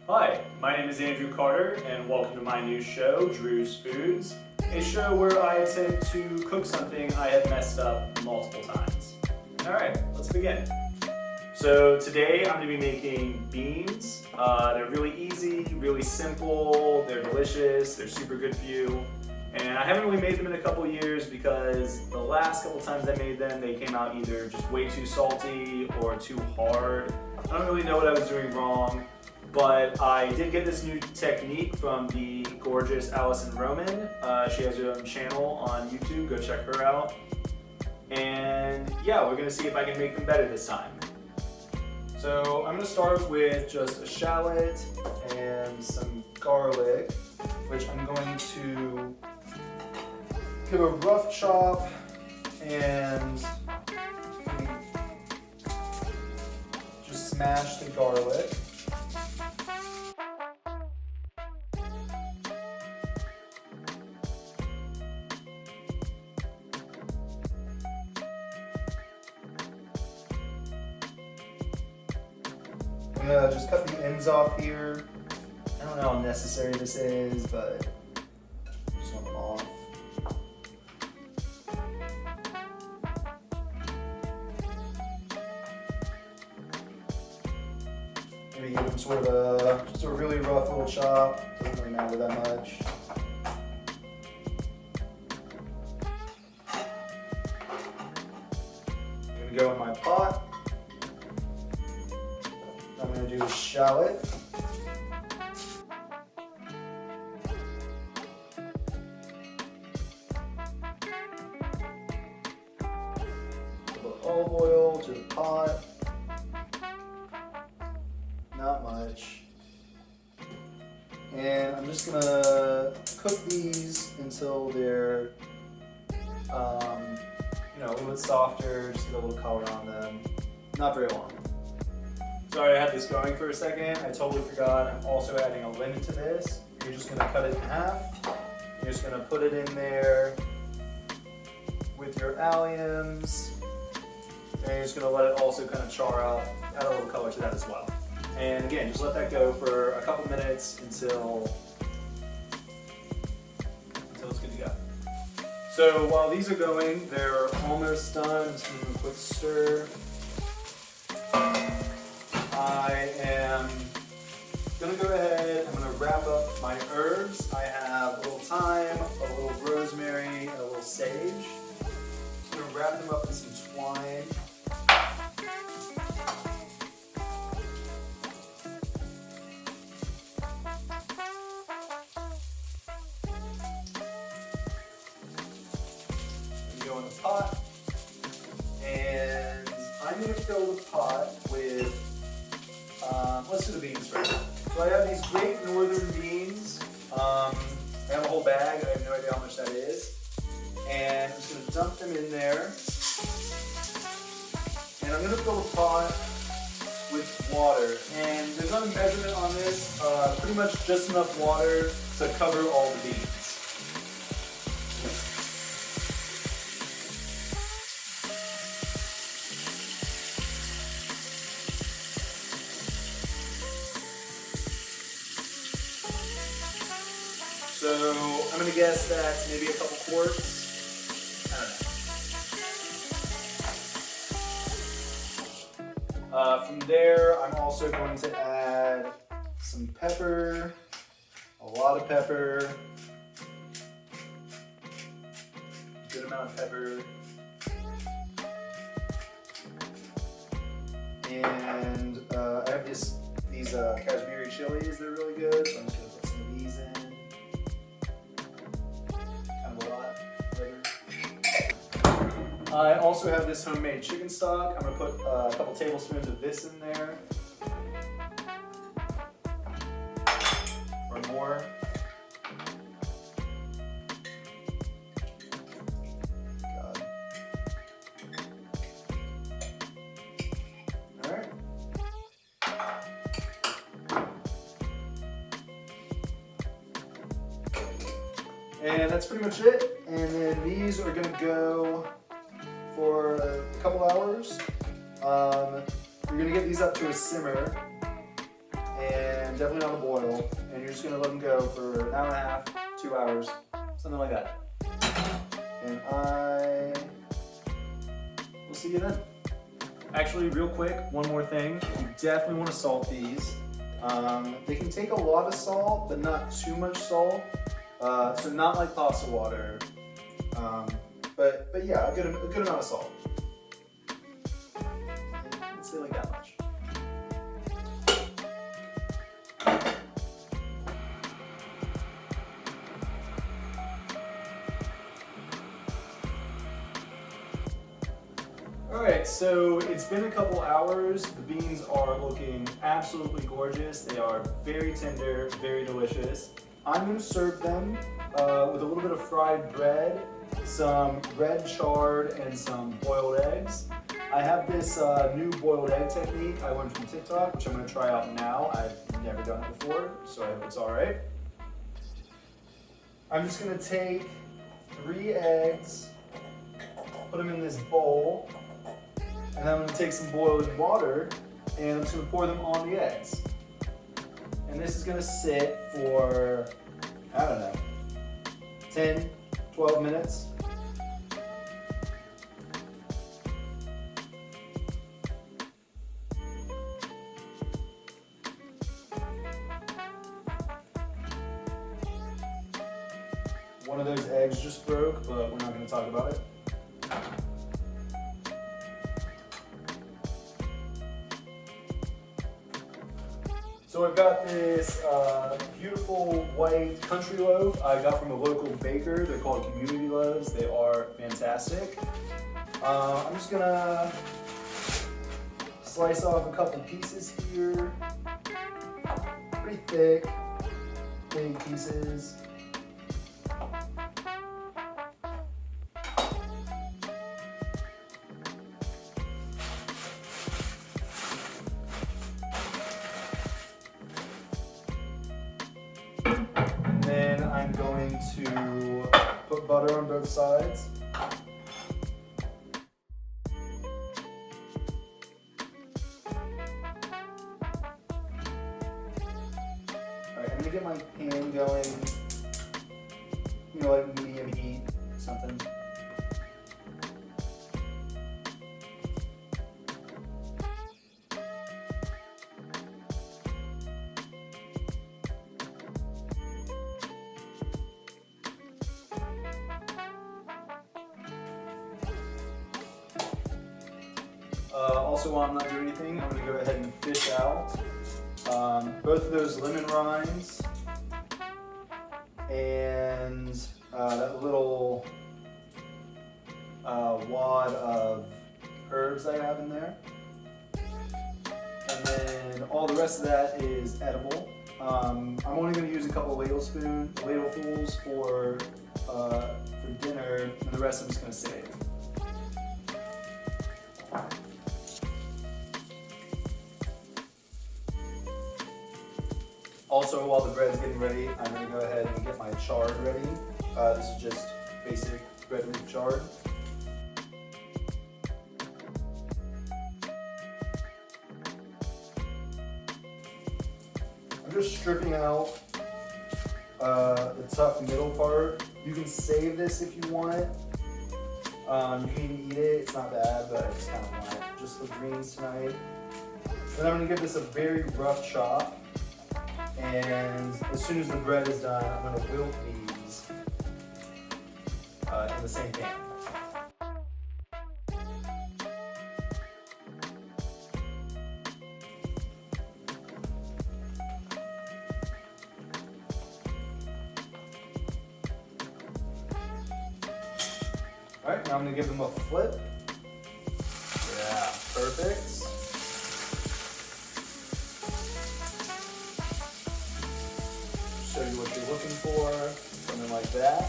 Hi, my name is Andrew Carter and welcome to my new show, Drew's Foods, a show where I attempt to cook something I have messed up multiple times. Alright, let's begin. So today I'm going to be making beans. They're really easy, really simple, they're delicious, they're super good for you. And I haven't really made them in a couple years because the last couple times I made them, they came out either just way too salty or too hard. I don't really know what I was doing wrong. But I did get this new technique from the gorgeous Allison Roman. She has her own channel on YouTube, go check her out. And yeah, we're gonna see if I can make them better this time. So I'm gonna start with just a shallot and some garlic, which I'm going to give a rough chop and just smash the garlic. I'm gonna just cut the ends off here. I don't know how necessary this is, but I just want them off. Maybe give them sort of just a really rough little chop. Doesn't really matter that much. I'm gonna go in my pot. I'm going to do a shallot. A little olive oil to the pot. Not much. And I'm just going to cook these until they're a little bit softer, just get a little color on them. Not very long. Sorry, I had this going for a second. I totally forgot. I'm also adding a lemon to this. You're just gonna cut it in half. You're just gonna put it in there with your alliums. And you're just gonna let it also kind of char up, add a little color to that as well. And again, just let that go for a couple minutes until it's good to go. So while these are going, they're almost done. I'm just gonna do a quick stir. I am gonna go ahead, I'm gonna wrap up my herbs. I have a little thyme, a little rosemary, and a little sage. I'm gonna wrap them up in some twine. And go in the pot. And I'm gonna fill the pot with let's do the beans first. So I have these great northern beans. I have a whole bag. I have no idea how much that is. And I'm just going to dump them in there. And I'm going to fill the pot with water. And there's not a measurement on this. Pretty much just enough water to cover all the beans. So I'm going to guess that's maybe a couple quarts. I don't know. From there, I'm also going to add some pepper, a lot of pepper, a good amount of pepper, and I have these Kashmiri chilies. They're really good, so I'm just going to put some of these in. I also have this homemade chicken stock. I'm going to put a couple tablespoons of this in there. Or more. God. Alright. And that's pretty much it. And then these are going to go for a couple hours. You're going to get these up to a simmer. And and definitely not a boil. And you're just gonna let them go for an hour and a half, 2 hours, something like that. And I will see you then. Actually, real quick, one more thing. You definitely want to salt these. They can take a lot of salt, but not too much salt. So not like pasta water. But yeah, a good amount of salt. Let's say like that much. Alright, so it's been a couple hours. The beans are looking absolutely gorgeous. They are very tender, very delicious. I'm going to serve them with a little bit of fried bread, some red chard, and some boiled eggs. I have this new boiled egg technique I learned from TikTok, which I'm going to try out now. I've never done it before, so I hope it's alright. I'm just going to take 3 eggs, put them in this bowl, and I'm going to take some boiling water and I'm just going to pour them on the eggs. And this is going to sit for, I don't know, 10, 12 minutes. One of those eggs just broke, but we're not going to talk about it. So I've got this beautiful white country loaf I got from a local baker. They're called community loaves. They are fantastic. I'm just gonna slice off a couple pieces here. Pretty thick, big pieces. Then I'm going to put butter on both sides. Alright, I'm gonna get my pan going, like medium heat, something. Also, while I'm not doing anything, I'm going to go ahead and fish out both of those lemon rinds and that little wad of herbs I have in there. And then all the rest of that is edible. I'm only going to use a couple ladlefuls for dinner, and the rest I'm just going to save. Also, while the bread's getting ready, I'm going to go ahead and get my chard ready. This is just basic red root chard. I'm just stripping out the tough middle part. You can save this if you want it. You can even eat it, it's not bad, but I just kind of want just the greens tonight. Then I'm going to give this a very rough chop. And as soon as the bread is done, I'm going to wilt these in the same pan. Alright, now I'm going to give them a flip. Yeah, perfect. Show you what you're looking for, something like that.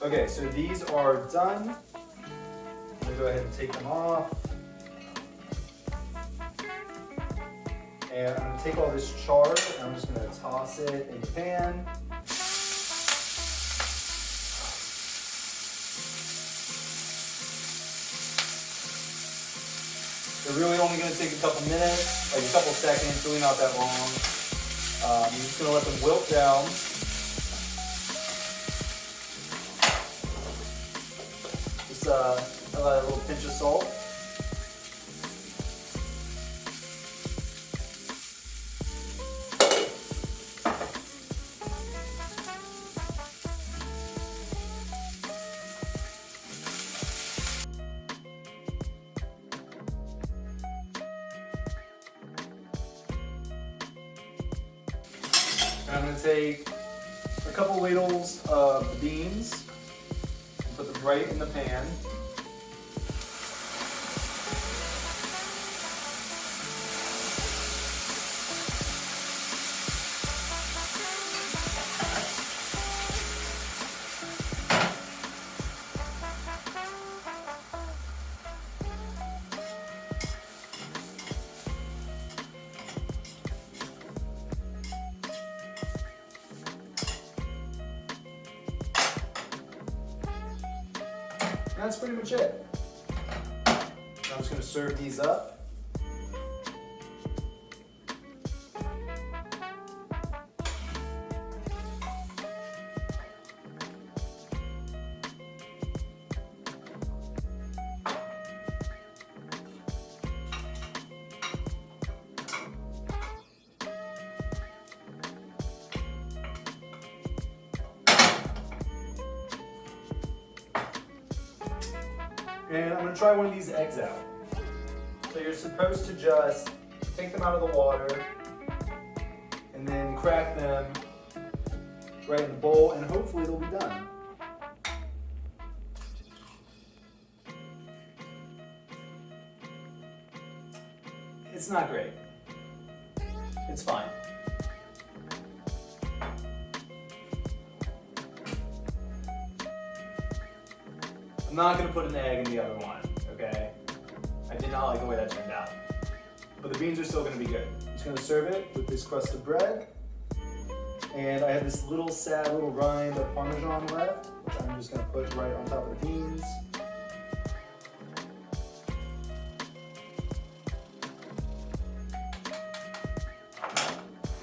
Okay, so these are done. I'm gonna go ahead and take them off. And I'm going to take all this char and I'm just going to toss it in the pan. They're really only going to take a couple minutes, like a couple seconds, really not that long. I'm just going to let them wilt down. Just a little pinch of salt. I'm going to take a couple ladles of the beans and put them right in the pan. And that's pretty much it. I'm just going to serve these up. And I'm going to try one of these eggs out. So you're supposed to just take them out of the water and then crack them right in the bowl, and hopefully they'll be done. It's not great. It's fine. I'm not going to put an egg in the other one, okay? I did not like the way that turned out. But the beans are still going to be good. I'm just going to serve it with this crust of bread. And I have this little sad little rind of Parmesan left, which I'm just going to put right on top of the beans.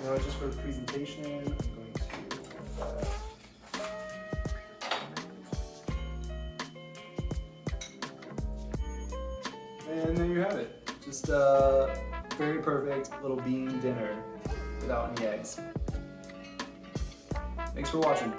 You know, just for the presentation, I'm going to and there you have it. Just a very perfect little bean dinner without any eggs. Thanks for watching.